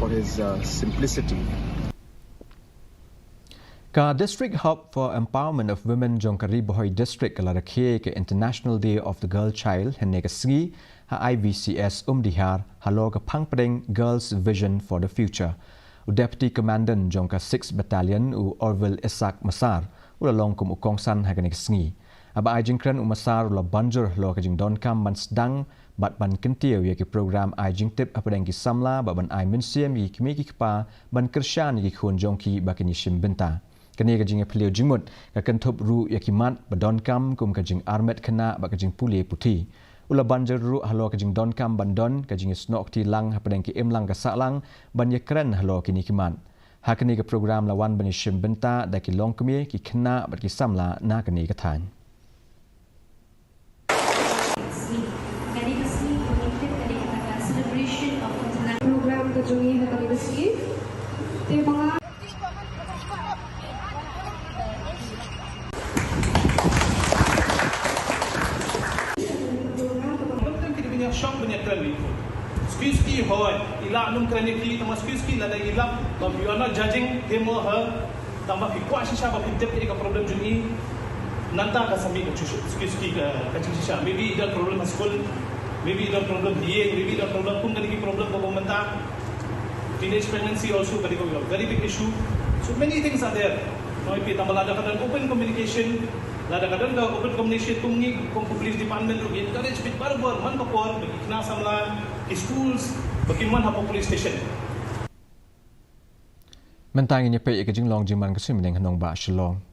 for his simplicity. Ka District Hub for Empowerment of Women Jongkari Bohoi District kala Rakhe ke International Day of the Girl Child henne ka Sngi ha IVCS Dihar halo ka Phangpreng Girls Vision for the Future. Deputy Commandant Jongka 6 Battalion Orville Isak Masar ulalong kum ukongsan ha ka Sngi. Aba ajingkran Masar ula banjur lo ka jing don kam man sedang bat ban kentiu ya ki program ajing tip apa dang ki samla ba ban ai mensiam ki kmi ki pa ban kershan ki khun jongki bakini shimbenta. Kini kajing pelio jingmut akan top ru yakimat badon kam kum kajing armet kena bak kajing puli putih. Ula banjar ru halo kajing don kam bandon kajing snok ti lang hapadang ki emlang ka saklang ban yakren halo kini kiman. Hakini ke program lawan bani shimbenta da ki long kemi ki kena bat ki samla na kini katan. Program kajungi hakami besi. Terima Syong banyak kali. Ski hoy, ilah nung kerana kiri tambah ski lada ilah. But you are not judging him or her. Tambah kuat sisa bab hidap ini ke problem juni. Nanta ka sambil ke ski kacing sisa. Maybe ada problem at school. Maybe ada problem here. Maybe ada problem pun kali problem ko bumenta. Teenage pregnancy also kali ko very big issue. So many things are there. No ipi tambah lada kadang open communication. Kadang-kadang dah open communication tungi kong police department ru encourage bit baru man kapor bagi kena samla ke schools bagi man hapo police station. Mentang ini pe ikajing long jingman kesim meneng hanong ba shalong.